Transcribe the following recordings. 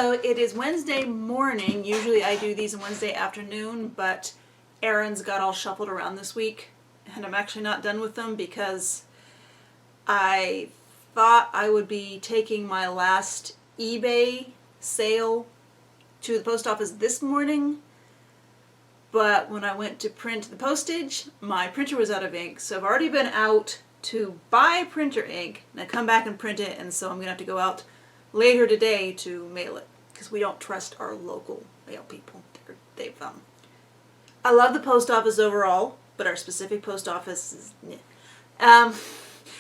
Hello, it is Wednesday morning. Usually I do these on Wednesday afternoon, but errands got all shuffled around this week, and I'm actually not done with them because I thought I would be taking my last eBay sale to the post office this morning, but when I went to print the postage, my printer was out of ink, so I've already been out to buy printer ink, and I come back and print it, and so I'm going to have to go out later today to mail it, because we don't trust our local mail people. I love the post office overall, but our specific post office is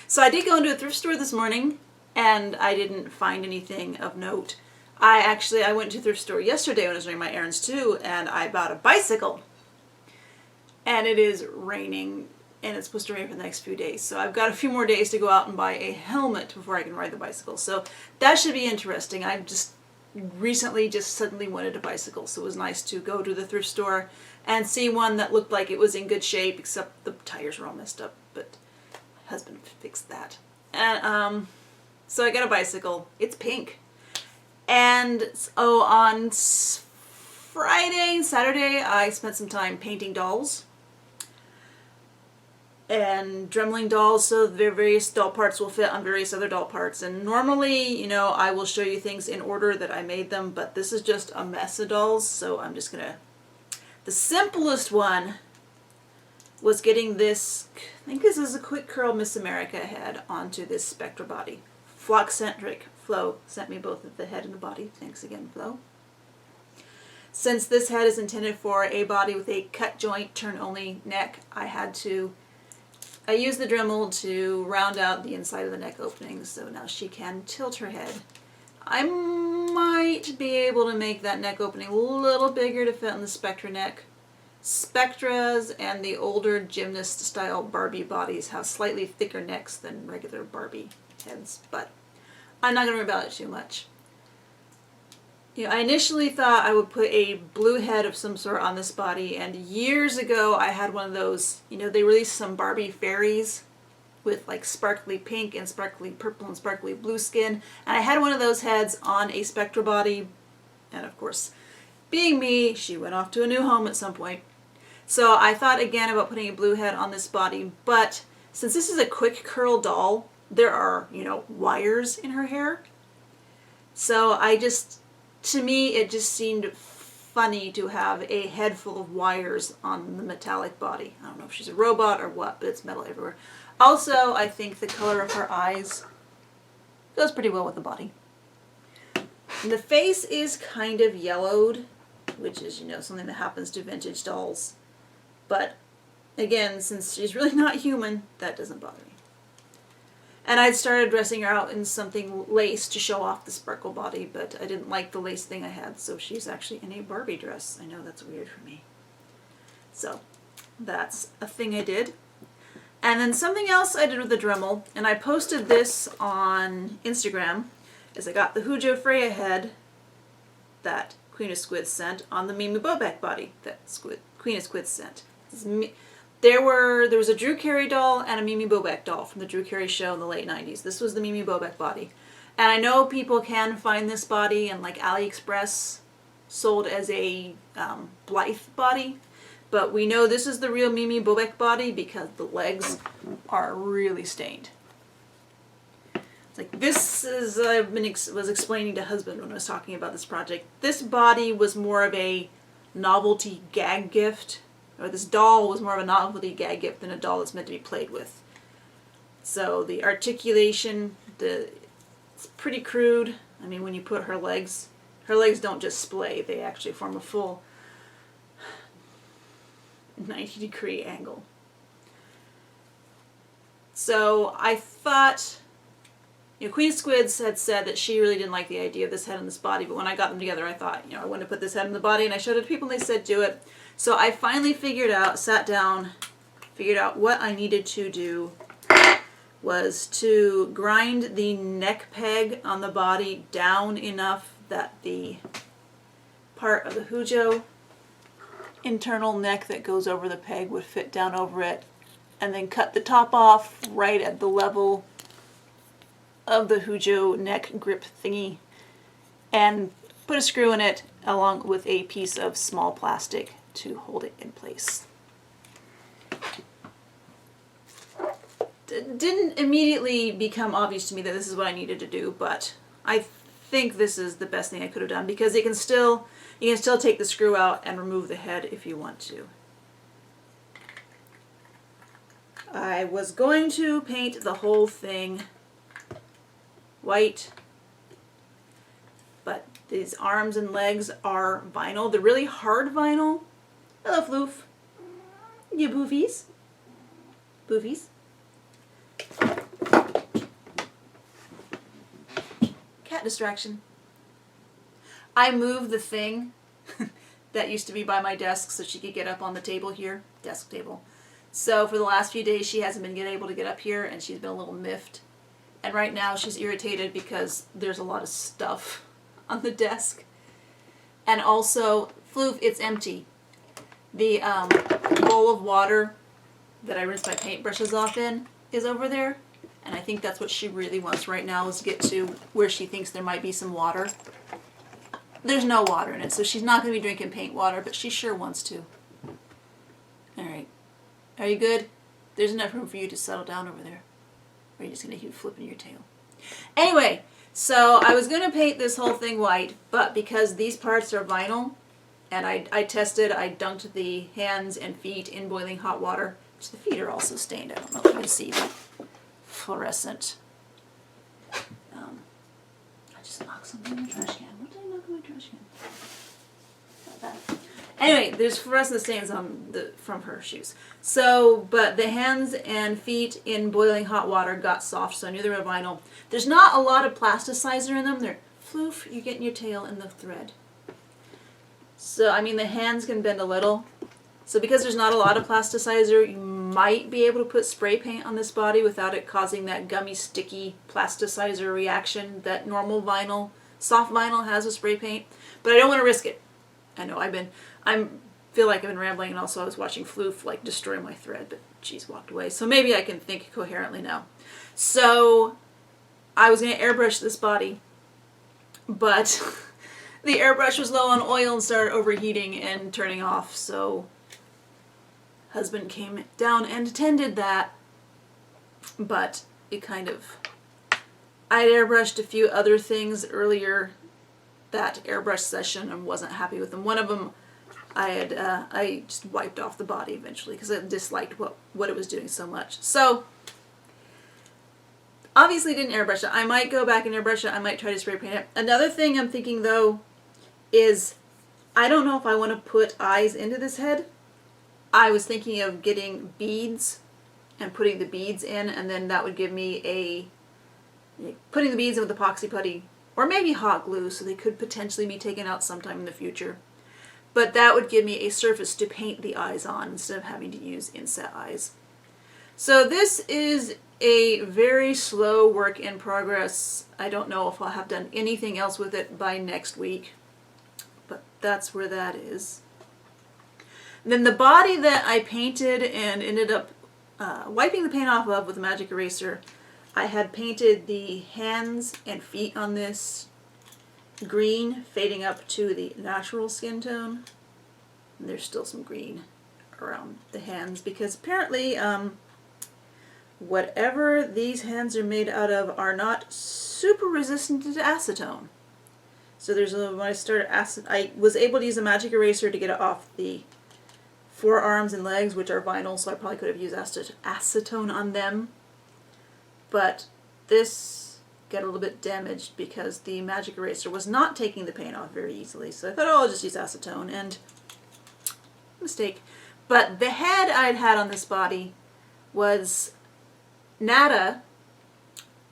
so I did go into a thrift store this morning, and I didn't find anything of note. I went to a thrift store yesterday when I was running my errands too, and I bought a bicycle. And it is raining, and it's supposed to rain for the next few days. So I've got a few more days to go out and buy a helmet before I can ride the bicycle. So that should be interesting. I've just recently suddenly wanted a bicycle, so it was nice to go to the thrift store and see one that looked like it was in good shape, except the tires were all messed up, but my husband fixed that. And so I got a bicycle. It's pink. And on Saturday, I spent some time painting dolls and dremeling dolls, so the various doll parts will fit on various other doll parts. And normally, I will show you things in order that I made them, but this is just a mess of dolls, so I'm just gonna... The simplest one was getting this, I think this is a Quick Curl Miss America head onto this Spectra body. Flock-centric. Flo sent me both the head and the body. Thanks again, Flo. Since this head is intended for a body with a cut joint, turn-only neck, I used the Dremel to round out the inside of the neck opening, so now she can tilt her head. I might be able to make that neck opening a little bigger to fit on the Spectra neck. Spectras and the older gymnast-style Barbie bodies have slightly thicker necks than regular Barbie heads, but I'm not going to worry about it too much. I initially thought I would put a blue head of some sort on this body, and years ago I had one of those, they released some Barbie fairies with like sparkly pink and sparkly purple and sparkly blue skin, and I had one of those heads on a Spectra body, and of course, being me, she went off to a new home at some point. So I thought again about putting a blue head on this body, but since this is a quick curl doll, there are, wires in her hair. So to me, it just seemed funny to have a head full of wires on the metallic body. I don't know if she's a robot or what, but it's metal everywhere. Also, I think the color of her eyes goes pretty well with the body. And the face is kind of yellowed, which is, something that happens to vintage dolls. But again, since she's really not human, that doesn't bother me. And I'd started dressing her out in something lace to show off the sparkle body, but I didn't like the lace thing I had, so she's actually in a Barbie dress. I know that's weird for me. So that's a thing I did. And then something else I did with the Dremel, and I posted this on Instagram, is I got the Hujo Freya head that Queen of Squids sent on the Mimi Bobek body that Queen of Squids sent. There was a Drew Carey doll and a Mimi Bobek doll from the Drew Carey show in the late 90s. This was the Mimi Bobek body. And I know people can find this body in like AliExpress, sold as a Blythe body. But we know this is the real Mimi Bobek body because the legs are really stained. It's like this is, was explaining to husband when I was talking about this project. This body was more of a novelty gag gift. Or this doll was more of a novelty gag gift than a doll that's meant to be played with. So the articulation, it's pretty crude. I mean, when you put her legs don't just splay, they actually form a full 90-degree angle. So I thought, Queen of Squids had said that she really didn't like the idea of this head on this body, but when I got them together, I thought, I want to put this head in the body, and I showed it to people, and they said, do it. So I finally figured out what I needed to do was to grind the neck peg on the body down enough that the part of the Hujo internal neck that goes over the peg would fit down over it, and then cut the top off right at the level of the Hujo neck grip thingy, and put a screw in it along with a piece of small plastic to hold it in place. It didn't immediately become obvious to me that this is what I needed to do, but I think this is the best thing I could have done, because you can still take the screw out and remove the head if you want to. I was going to paint the whole thing white, but these arms and legs are vinyl. They're really hard vinyl. Hello, Floof. You boofies. Boofies. Cat distraction. I moved the thing that used to be by my desk so she could get up on the table here, desk table. So for the last few days she hasn't been able to get up here, and she's been a little miffed. And right now she's irritated because there's a lot of stuff on the desk. And also, Floof, it's empty. The bowl of water that I rinse my paintbrushes off in is over there. And I think that's what she really wants right now, is to get to where she thinks there might be some water. There's no water in it, so she's not going to be drinking paint water, but she sure wants to. Alright. Are you good? There's enough room for you to settle down over there. Or are you just going to keep flipping your tail? Anyway, so I was going to paint this whole thing white, but because these parts are vinyl, and I tested, I dunked the hands and feet in boiling hot water, which the feet are also stained. I don't know if you can see that fluorescent. I just knocked something in the trash can. What did I knock in my trash can? Not that. Anyway, there's fluorescent stains on from her shoes. So, but the hands and feet in boiling hot water got soft, so I knew they were vinyl. There's not a lot of plasticizer in them. They're, Floof, you're getting your tail in the thread. So, I mean, the hands can bend a little. So because there's not a lot of plasticizer, you might be able to put spray paint on this body without it causing that gummy, sticky plasticizer reaction that normal vinyl, soft vinyl has with spray paint. But I don't want to risk it. I know I feel like I've been rambling, and also I was watching Floof like destroy my thread, but she's walked away. So maybe I can think coherently now. So I was going to airbrush this body, but the airbrush was low on oil and started overheating and turning off. So husband came down and tended that, but it kind of, I'd airbrushed a few other things earlier that airbrush session and wasn't happy with them. One of them I just wiped off the body eventually because I disliked what it was doing so much. So obviously didn't airbrush it. I might go back and airbrush it. I might try to spray paint it. Another thing I'm thinking though is I don't know if I want to put eyes into this head. I was thinking of getting beads and putting the beads in, and then that would give me putting the beads in with epoxy putty, or maybe hot glue, so they could potentially be taken out sometime in the future. But that would give me a surface to paint the eyes on instead of having to use inset eyes. So this is a very slow work in progress. I don't know if I'll have done anything else with it by next week, but that's where that is. Then the body that I painted and ended up wiping the paint off of with a magic eraser, I had painted the hands and feet on this green, fading up to the natural skin tone. And there's still some green around the hands because apparently whatever these hands are made out of are not super resistant to acetone. So there's when I started I was able to use a magic eraser to get it off the forearms and legs, which are vinyl, so I probably could have used acetone on them. But this got a little bit damaged because the magic eraser was not taking the paint off very easily. So I thought, oh, I'll just use acetone, and mistake. But the head I'd had on this body was Nada.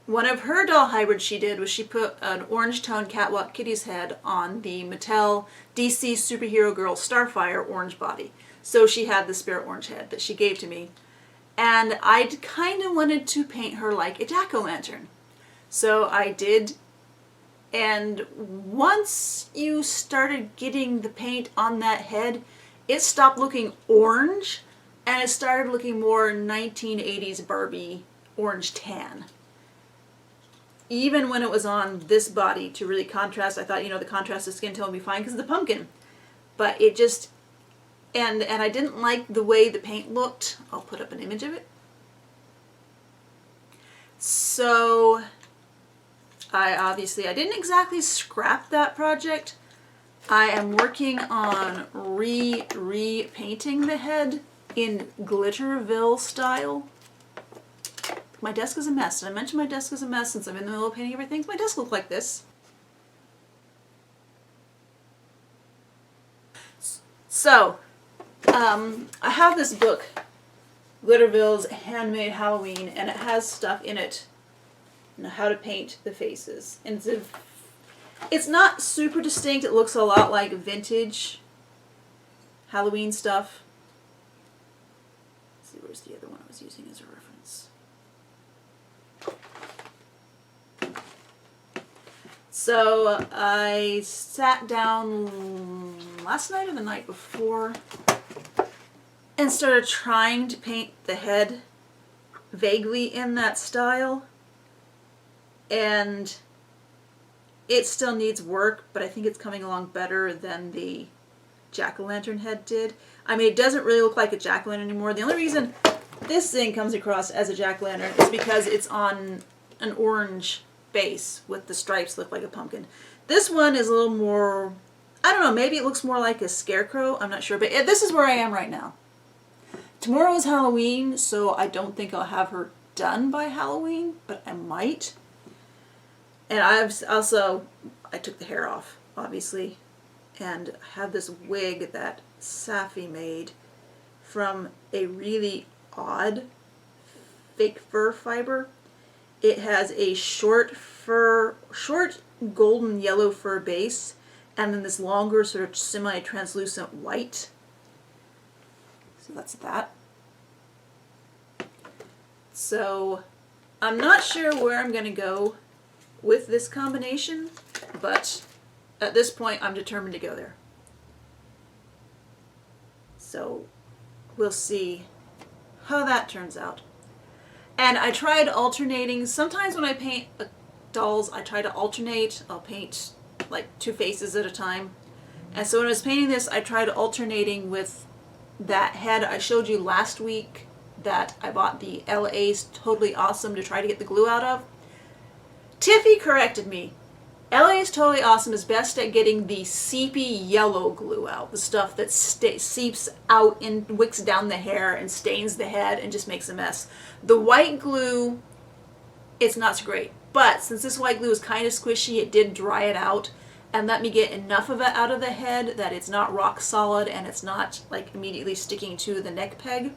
One of her doll hybrids she did was she put an orange tone Catwalk Kitty's head on the Mattel DC Superhero Girl Starfire orange body. So she had the spirit orange head that she gave to me. And I kind of wanted to paint her like a jack-o'-lantern. So I did. And once you started getting the paint on that head, it stopped looking orange and it started looking more 1980s Barbie orange tan. even when it was on this body to really contrast, I thought, you know, the contrast of skin tone would be fine because of the pumpkin. But it just, and I didn't like the way the paint looked. I'll put up an image of it. So I didn't exactly scrap that project. I am working on repainting the head in Glitterville style. My desk is a mess. Did I mention my desk is a mess since I'm in the middle of painting everything? My desk looks like this. So, I have this book, Glitterville's Handmade Halloween, and it has stuff in it on how to paint the faces. And it's not super distinct. It looks a lot like vintage Halloween stuff. Let's see, where's the other one I was using as a reference? So I sat down last night or the night before and started trying to paint the head vaguely in that style. And it still needs work, but I think it's coming along better than the jack-o'-lantern head did. I mean, it doesn't really look like a jack-o'-lantern anymore. The only reason this thing comes across as a jack-o'-lantern is because it's on an orange base with the stripes look like a pumpkin. This one is a little more, I don't know, maybe it looks more like a scarecrow. I'm not sure, but this is where I am right now. Tomorrow is Halloween, so I don't think I'll have her done by Halloween, but I might. And I took the hair off, obviously, and I have this wig that Safi made from a really odd fake fur fiber. It has a short golden yellow fur base, and then this longer sort of semi-translucent white. So that's that. So I'm not sure where I'm going to go with this combination, but at this point I'm determined to go there. So we'll see how that turns out. And I tried alternating. Sometimes when I paint dolls, I try to alternate. I'll paint like 2 faces at a time. And so when I was painting this, I tried alternating with that head I showed you last week that I bought the LA's Totally Awesome to try to get the glue out of. Tiffy corrected me. LA's Totally Awesome is best at getting the seepy yellow glue out, the stuff that seeps out and wicks down the hair and stains the head and just makes a mess. The white glue, it's not so great, but since this white glue is kind of squishy, it did dry it out and let me get enough of it out of the head that it's not rock solid and it's not like immediately sticking to the neck peg.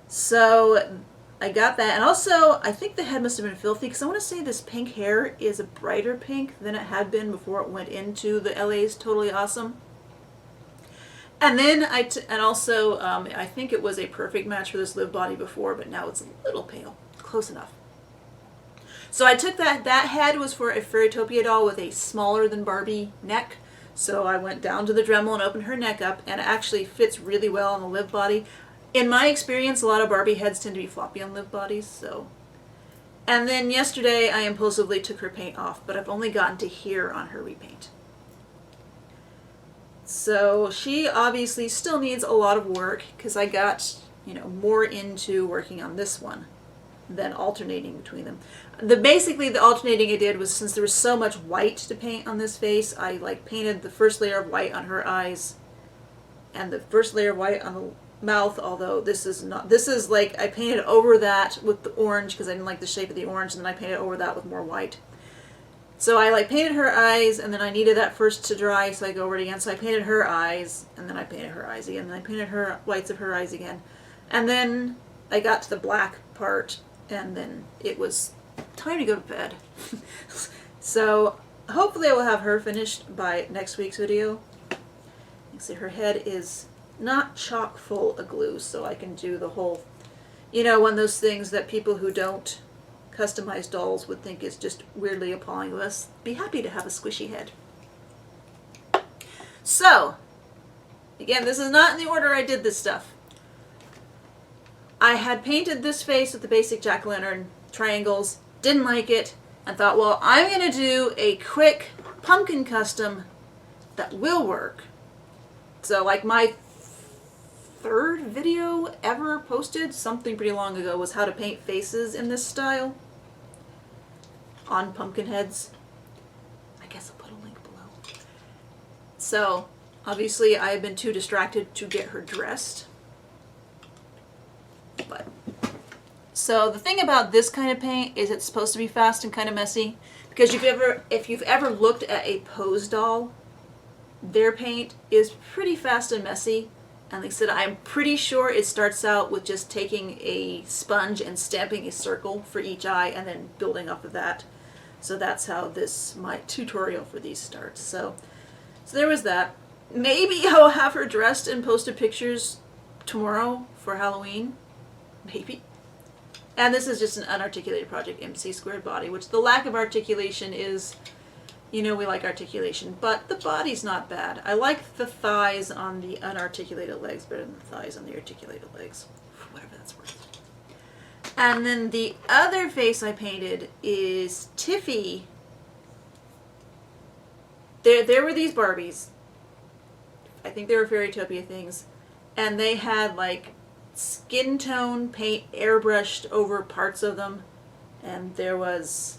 So I got that, and also I think the head must have been filthy because I want to say this pink hair is a brighter pink than it had been before it went into the LA's Totally Awesome. And then I think it was a perfect match for this live body before, but now it's a little pale. Close enough. So I took that head was for a Fairytopia doll with a smaller than Barbie neck. So I went down to the Dremel and opened her neck up, and it actually fits really well on the live body. In my experience, a lot of Barbie heads tend to be floppy on live bodies, so. And then yesterday I impulsively took her paint off, but I've only gotten to here on her repaint. So she obviously still needs a lot of work because I got, more into working on this one than alternating between them. Basically the alternating I did was, since there was so much white to paint on this face, I painted the first layer of white on her eyes and the first layer of white on the mouth, although this is like I painted over that with the orange because I didn't like the shape of the orange, and then I painted over that with more white. So I painted her eyes, and then I needed that first to dry, so I go over it again. So I painted her eyes, and then I painted her eyes again, and then I painted her whites of her eyes again. And then I got to the black part, and then it was time to go to bed. So hopefully I will have her finished by next week's video. You can see her head is not chock full of glue, so I can do the whole, one of those things that people who don't customize dolls would think is just weirdly appalling to us. Be happy to have a squishy head. So, again, this is not in the order I did this stuff. I had painted this face with the basic jack-o'-lantern triangles, didn't like it, I thought, well, I'm going to do a quick pumpkin custom that will work. So like my third video ever posted, something pretty long ago, was how to paint faces in this style on pumpkin heads. I guess I'll put a link below. So obviously I've been too distracted to get her dressed. But so the thing about this kind of paint is it's supposed to be fast and kind of messy, because if you've ever looked at a pose doll, their paint is pretty fast and messy. And like I said, I'm pretty sure it starts out with just taking a sponge and stamping a circle for each eye and then building off of that. So that's how my tutorial for these starts. So there was that. Maybe I'll have her dressed and posted pictures tomorrow for Halloween. Maybe. And this is just an unarticulated project, MC squared body, which the lack of articulation is, you know, we like articulation, but the body's not bad. I like the thighs on the unarticulated legs better than the thighs on the articulated legs, for whatever that's worth. And then the other face I painted is Tiffy. There were these Barbies. I think they were Fairytopia things. And they had like skin tone paint airbrushed over parts of them. And there was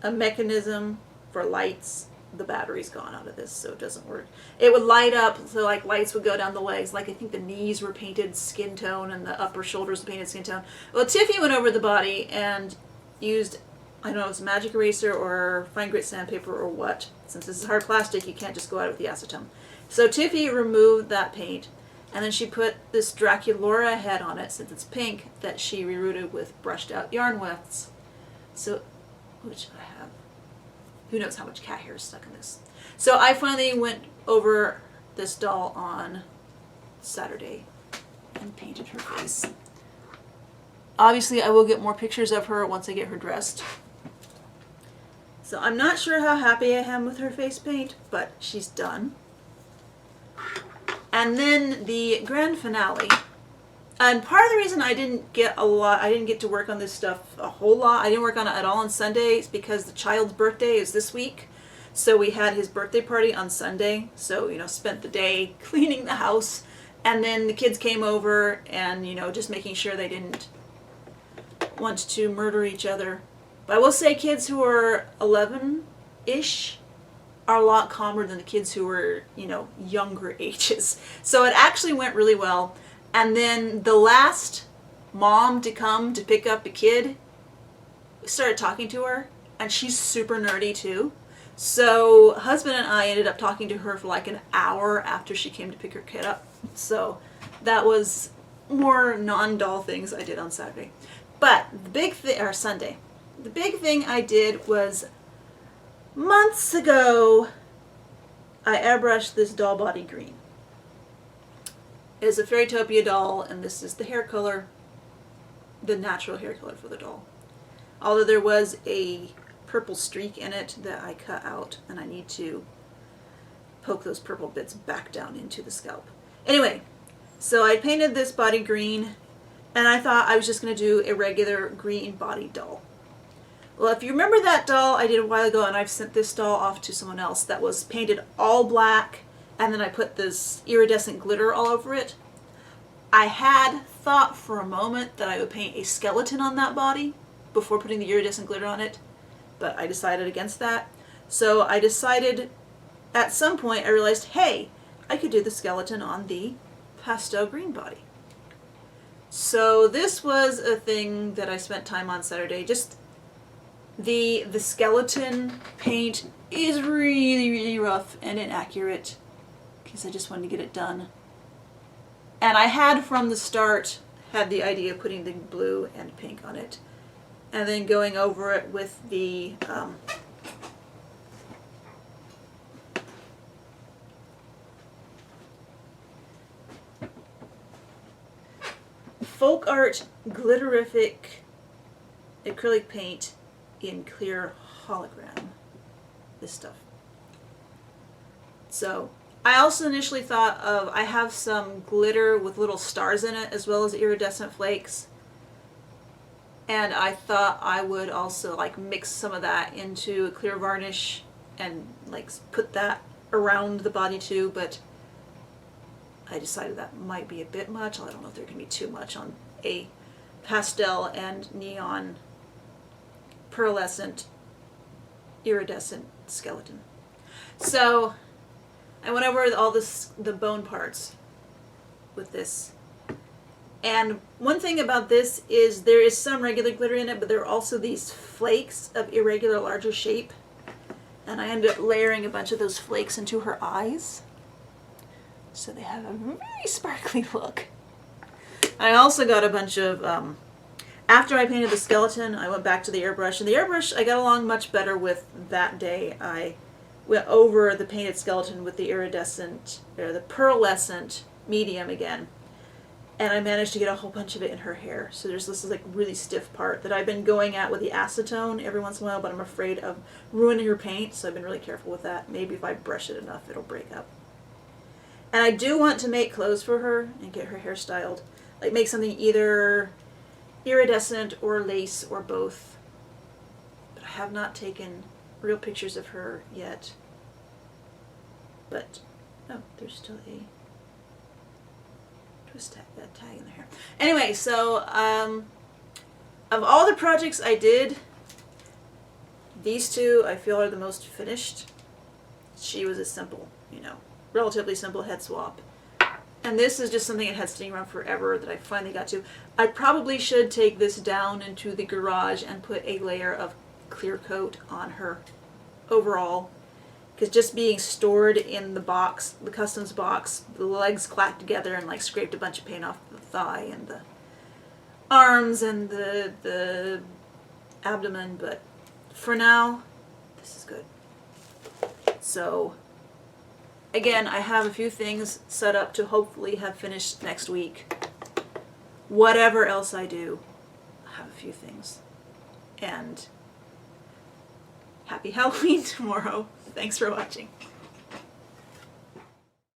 a mechanism for lights. The battery's gone out of this, so it doesn't work. It would light up, so like lights would go down the legs. Like I think the knees were painted skin tone and the upper shoulders were painted skin tone. Well, Tiffy went over the body and used, I don't know if it's magic eraser or fine grit sandpaper or what. Since this is hard plastic, you can't just go at it with the acetone. So Tiffy removed that paint, and then she put this Draculaura head on it, since it's pink, that she rerouted with brushed out yarn wefts. So, which I have. Who knows how much cat hair is stuck in this. So I finally went over this doll on Saturday and painted her face. Obviously I will get more pictures of her once I get her dressed. So I'm not sure how happy I am with her face paint, but she's done. And then the grand finale. And part of the reason I didn't get to work on this stuff a whole lot, I didn't work on it at all on Sunday, is because the child's birthday is this week. So we had his birthday party on Sunday. So, you know, spent the day cleaning the house. And then the kids came over and, you know, just making sure they didn't want to murder each other. But I will say kids who are 11-ish are a lot calmer than the kids who were, you know, younger ages. So it actually went really well. And then the last mom to come to pick up a kid started talking to her, and she's super nerdy too. So husband and I ended up talking to her for like an hour after she came to pick her kid up. So that was more non-doll things I did on Saturday. But the big thing, or Sunday, the big thing I did was months ago, I airbrushed this doll body green. It is a Fairytopia doll, and this is the hair color, the natural hair color for the doll. Although there was a purple streak in it that I cut out, and I need to poke those purple bits back down into the scalp. Anyway, so I painted this body green, and I thought I was just going to do a regular green body doll. Well, if you remember that doll I did a while ago, and I've sent this doll off to someone else, that was painted all black, and then I put this iridescent glitter all over it. I had thought for a moment that I would paint a skeleton on that body before putting the iridescent glitter on it, but I decided against that. So I decided, at some point I realized, hey, I could do the skeleton on the pastel green body. So this was a thing that I spent time on Saturday. Just the skeleton paint is really, really rough and inaccurate, because I just wanted to get it done. And I had from the start had the idea of putting the blue and pink on it, and then going over it with the Folk Art Glitterific acrylic paint in clear hologram. This stuff. So I also initially thought of, I have some glitter with little stars in it as well as iridescent flakes. And I thought I would also like mix some of that into a clear varnish and like put that around the body too, but I decided that might be a bit much. I don't know if there can be too much on a pastel and neon pearlescent iridescent skeleton. So I went over all the bone parts with this. And one thing about this is there is some regular glitter in it, but there are also these flakes of irregular larger shape. And I ended up layering a bunch of those flakes into her eyes. So they have a very sparkly look. I also got a bunch of, after I painted the skeleton, I went back to the airbrush. And the airbrush I got along much better with that day. I went over the painted skeleton with the iridescent, or the pearlescent medium again. And I managed to get a whole bunch of it in her hair. So there's this like really stiff part that I've been going at with the acetone every once in a while, but I'm afraid of ruining her paint, so I've been really careful with that. Maybe if I brush it enough, it'll break up. And I do want to make clothes for her and get her hair styled. Like make something either iridescent or lace or both. But I have not taken real pictures of her yet. But, oh, there's still a twist tag, that tag in the hair. Anyway, so of all the projects I did, these two I feel are the most finished. She was a simple, relatively simple head swap. And this is just something that had sitting around forever that I finally got to. I probably should take this down into the garage and put a layer of clear coat on her overall. Because just being stored in the box, the customs box, the legs clacked together and like scraped a bunch of paint off the thigh and the arms and the abdomen. But for now, this is good. So again, I have a few things set up to hopefully have finished next week. Whatever else I do, I have a few things. And happy Halloween tomorrow. Thanks for watching.